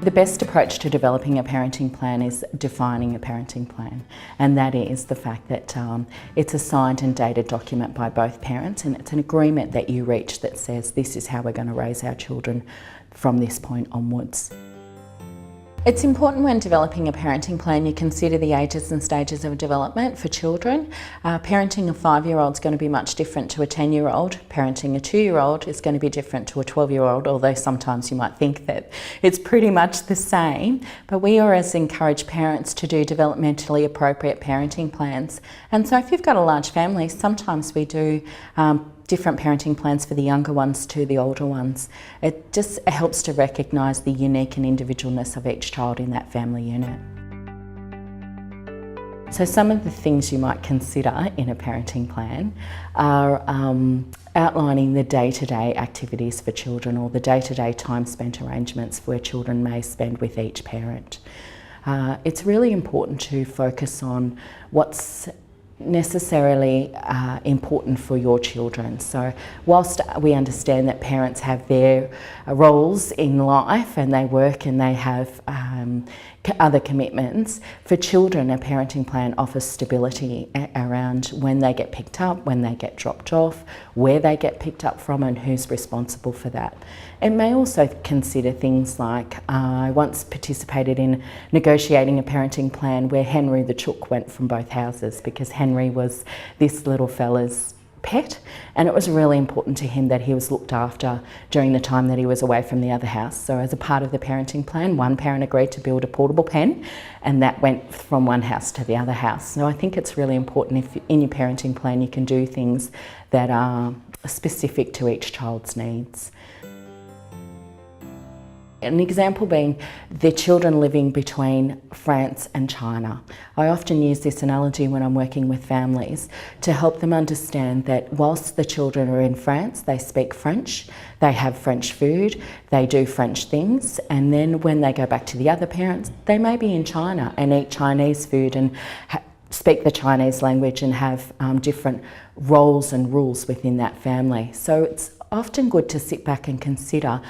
The best approach to developing a parenting plan is defining a parenting plan, and that is the fact that it's a signed and dated document by both parents, and it's an agreement that you reach that says this is how we're going to raise our children from this point onwards. It's important when developing a parenting plan you consider the ages and stages of development for children. Parenting a 5-year-old is going to be much different to a 10-year-old. Parenting a 2-year-old is going to be different to a 12-year-old, although sometimes you might think that it's pretty much the same. But we always encourage parents to do developmentally appropriate parenting plans. And so if you've got a large family, sometimes we do different parenting plans for the younger ones to the older ones. It just helps to recognise the unique and individualness of each child in that family unit. So some of the things you might consider in a parenting plan are outlining the day-to-day activities for children, or the day-to-day time spent arrangements where children may spend with each parent. It's really important to focus on what's necessarily important for your children. So whilst we understand that parents have their roles in life and they work and they have other commitments, for children a parenting plan offers stability around when they get picked up, when they get dropped off, where they get picked up from and who's responsible for that. It may also consider things like, I once participated in negotiating a parenting plan where Henry the chook went from both houses, because Henry was this little fella's pet, and it was really important to him that he was looked after during the time that he was away from the other house. So as a part of the parenting plan, one parent agreed to build a portable pen, and that went from one house to the other house. So I think it's really important if in your parenting plan you can do things that are specific to each child's needs. An example being the children living between France and China. I often use this analogy when I'm working with families to help them understand that whilst the children are in France, they speak French, they have French food, they do French things, and then when they go back to the other parents, they may be in China and eat Chinese food and speak the Chinese language and have different roles and rules within that family. So it's often good to sit back and consider,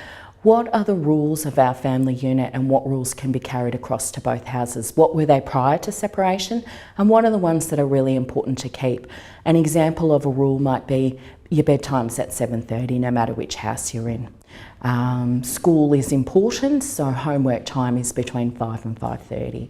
what are the rules of our family unit and what rules can be carried across to both houses? What were they prior to separation, and what are the ones that are really important to keep? An example of a rule might be your bedtime's at 7:30 no matter which house you're in. School is important, so homework time is between 5 and 5:30.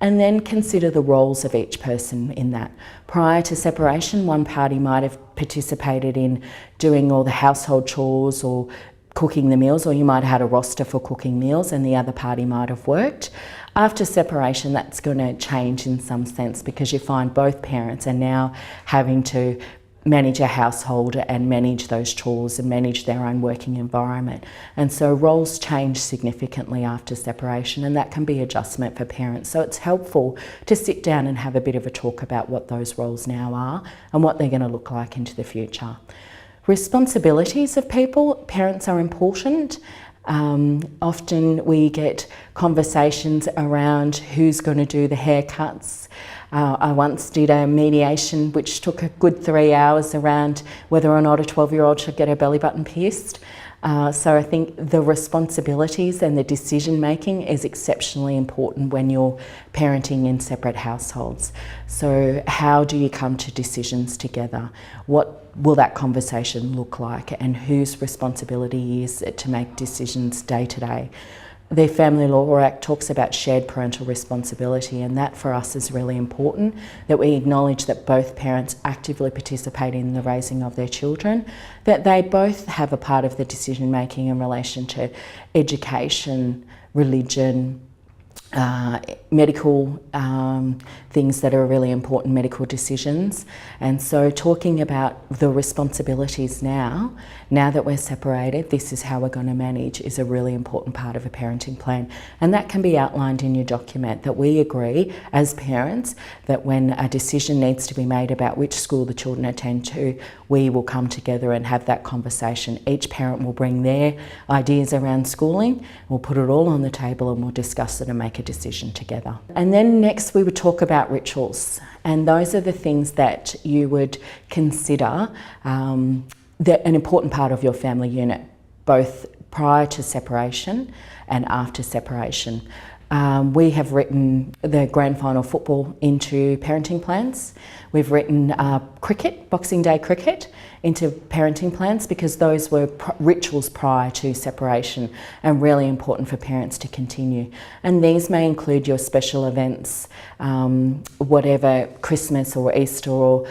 And then consider the roles of each person in that. Prior to separation, one party might have participated in doing all the household chores or cooking the meals, or you might have had a roster for cooking meals and the other party might have worked. After separation, that's going to change in some sense, because you find both parents are now having to manage a household and manage those chores and manage their own working environment. And so roles change significantly after separation, and that can be adjustment for parents. So it's helpful to sit down and have a bit of a talk about what those roles now are and what they're going to look like into the future. Responsibilities of people, parents are important. Often we get conversations around who's going to do the haircuts. I once did a mediation which took a good 3 hours around whether or not a 12-year-old should get her belly button pierced. So I think the responsibilities and the decision making is exceptionally important when you're parenting in separate households. So how do you come to decisions together? What will that conversation look like, and whose responsibility is it to make decisions day to day? The Family Law Act talks about shared parental responsibility, and that for us is really important, that we acknowledge that both parents actively participate in the raising of their children, that they both have a part of the decision making in relation to education, religion, medical things that are really important, medical decisions. And so talking about the responsibilities now that we're separated, this is how we're going to manage, is a really important part of a parenting plan. And that can be outlined in your document, that we agree as parents that when a decision needs to be made about which school the children attend to, we will come together and have that conversation. Each parent will bring their ideas around schooling, we'll put it all on the table and we'll discuss it and make a decision together. And then next we would talk about rituals, and those are the things that you would consider an important part of your family unit, both prior to separation and after separation. We have written the grand final football into parenting plans. We've written cricket, Boxing Day cricket, into parenting plans because those were rituals prior to separation and really important for parents to continue. And these may include your special events, whatever, Christmas or Easter or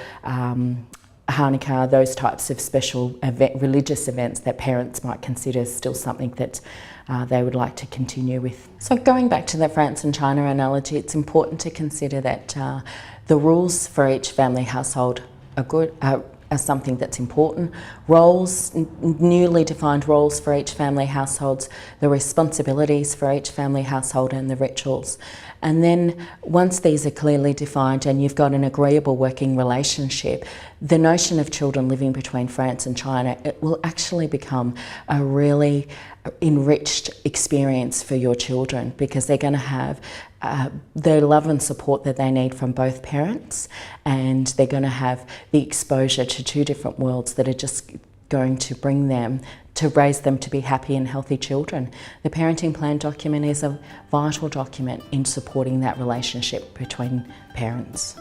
Hanukkah, those types of special religious events that parents might consider still something that they would like to continue with. So going back to the France and China analogy, it's important to consider that the rules for each family household are something that's important. Roles, newly defined roles for each family households, the responsibilities for each family household and the rituals. And then once these are clearly defined and you've got an agreeable working relationship, the notion of children living between France and China, it will actually become a really enriched experience for your children because they're going to have the love and support that they need from both parents, and they're going to have the exposure to two different worlds that are just going to bring them to raise them to be happy and healthy children. The parenting plan document is a vital document in supporting that relationship between parents.